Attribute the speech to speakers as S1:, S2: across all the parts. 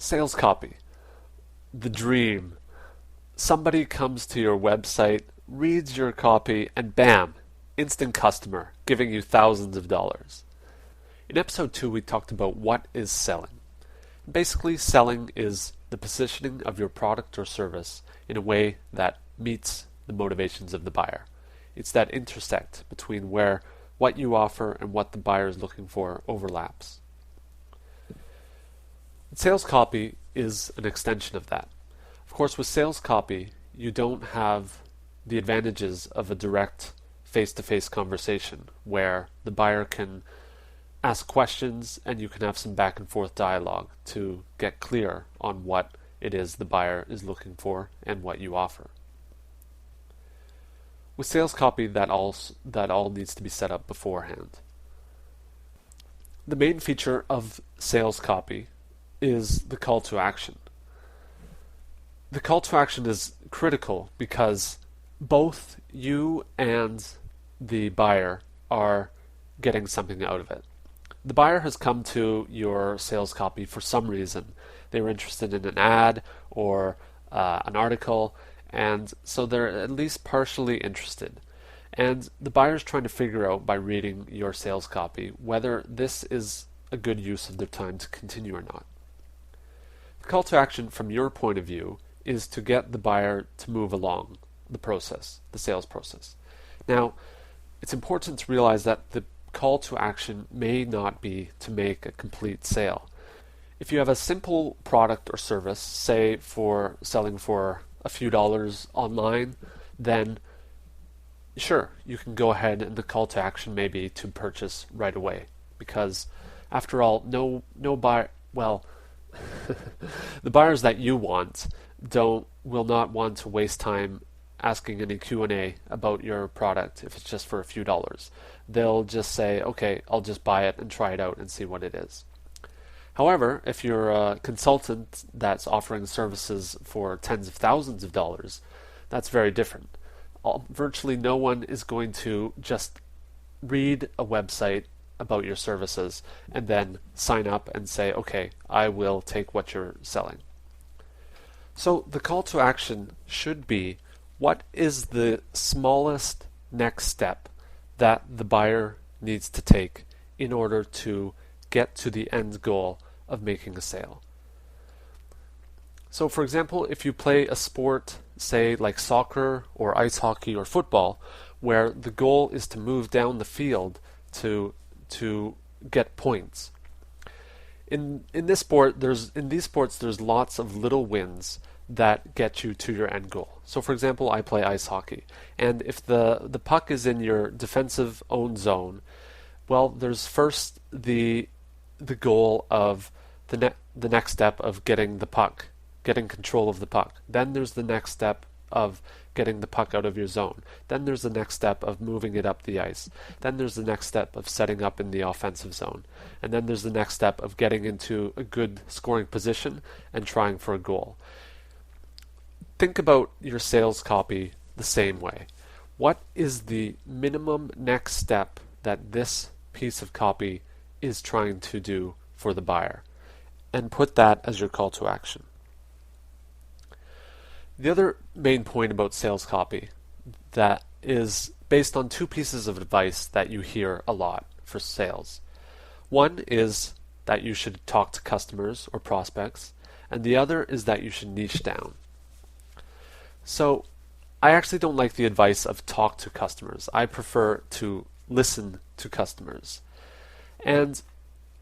S1: Sales copy, the dream. Somebody comes to your website, reads your copy, and bam, instant customer, giving you thousands of dollars. In episode 2, we talked about what is selling. Basically, selling is the positioning of your product or service in a way that meets the motivations of the buyer. It's that intersect between where what you offer and what the buyer is looking for overlaps. Sales copy is an extension of that. Of course, with sales copy, you don't have the advantages of a direct face-to-face conversation where the buyer can ask questions and you can have some back and forth dialogue to get clear on what it is the buyer is looking for and what you offer. With sales copy, that all needs to be set up beforehand. The main feature of sales copy is the call to action. The call to action is critical because both you and the buyer are getting something out of it. The buyer has come to your sales copy for some reason. They were interested in an ad or an article, and so they're at least partially interested. And the buyer's trying to figure out by reading your sales copy whether this is a good use of their time to continue or not. The call to action from your point of view is to get the buyer to move along the process, the sales process. Now, it's important to realize that the call to action may not be to make a complete sale. If you have a simple product or service, say for selling for a few dollars online, then sure, you can go ahead and the call to action may be to purchase right away. Because after all, no buyer, well, the buyers that you want will not want to waste time asking any Q&A about your product if it's just for a few dollars. They'll just say, okay, I'll just buy it and try it out and see what it is. However, if you're a consultant that's offering services for tens of thousands of dollars, that's very different. Virtually no one is going to just read a website about your services and then sign up and say, okay, I will take what you're selling. So the call to action should be, what is the smallest next step that the buyer needs to take in order to get to the end goal of making a sale? So for example, if you play a sport, say like soccer or ice hockey or football, where the goal is to move down the field to get points. In these sports there's lots of little wins that get you to your end goal. So for example, I play ice hockey, and if the puck is in your defensive own zone, well, there's first the goal of the next step of getting the puck, getting control of the puck. Then there's the next step of getting the puck out of your zone. Then there's the next step of moving it up the ice. Then there's the next step of setting up in the offensive zone. And then there's the next step of getting into a good scoring position and trying for a goal. Think about your sales copy the same way. What is the minimum next step that this piece of copy is trying to do for the buyer? And put that as your call to action. The other main point about sales copy that is based on two pieces of advice that you hear a lot for sales. One is that you should talk to customers or prospects, and the other is that you should niche down. So I actually don't like the advice of talk to customers. I prefer to listen to customers. And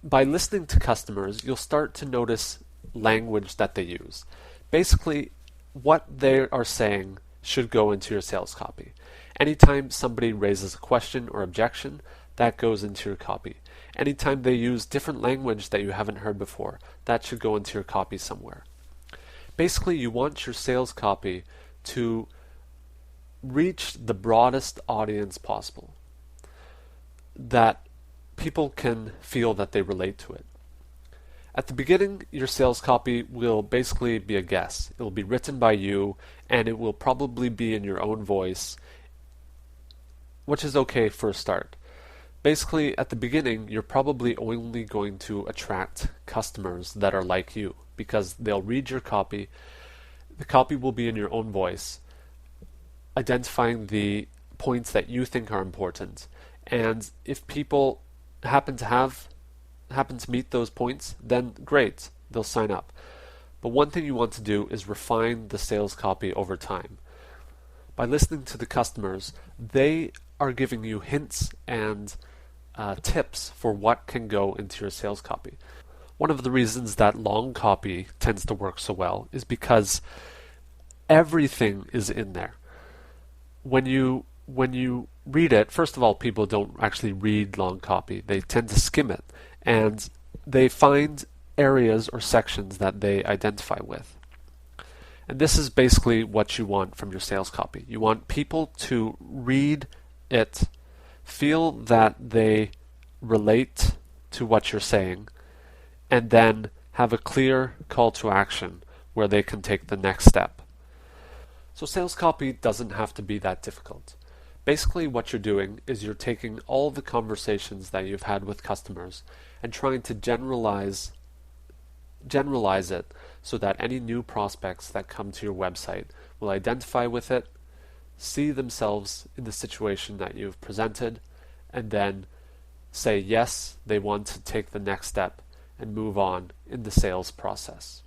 S1: by listening to customers, you'll start to notice language that they use. Basically, what they are saying should go into your sales copy. Anytime somebody raises a question or objection, that goes into your copy. Anytime they use different language that you haven't heard before, that should go into your copy somewhere. Basically, you want your sales copy to reach the broadest audience possible, that people can feel that they relate to it. At the beginning, your sales copy will basically be a guess. It will be written by you, and it will probably be in your own voice, which is okay for a start. Basically, at the beginning, you're probably only going to attract customers that are like you because they'll read your copy. The copy will be in your own voice, identifying the points that you think are important. And if people happen to meet those points, then great, they'll sign up. But one thing you want to do is refine the sales copy over time. By listening to the customers, they are giving you hints and tips for what can go into your sales copy. One of the reasons that long copy tends to work so well is because everything is in there. When you read it, first of all, people don't actually read long copy. They tend to skim it, and they find areas or sections that they identify with. And this is basically what you want from your sales copy. You want people to read it, feel that they relate to what you're saying, and then have a clear call to action where they can take the next step. So sales copy doesn't have to be that difficult. Basically what you're doing is you're taking all the conversations that you've had with customers and trying to generalize it so that any new prospects that come to your website will identify with it, see themselves in the situation that you've presented, and then say yes, they want to take the next step and move on in the sales process.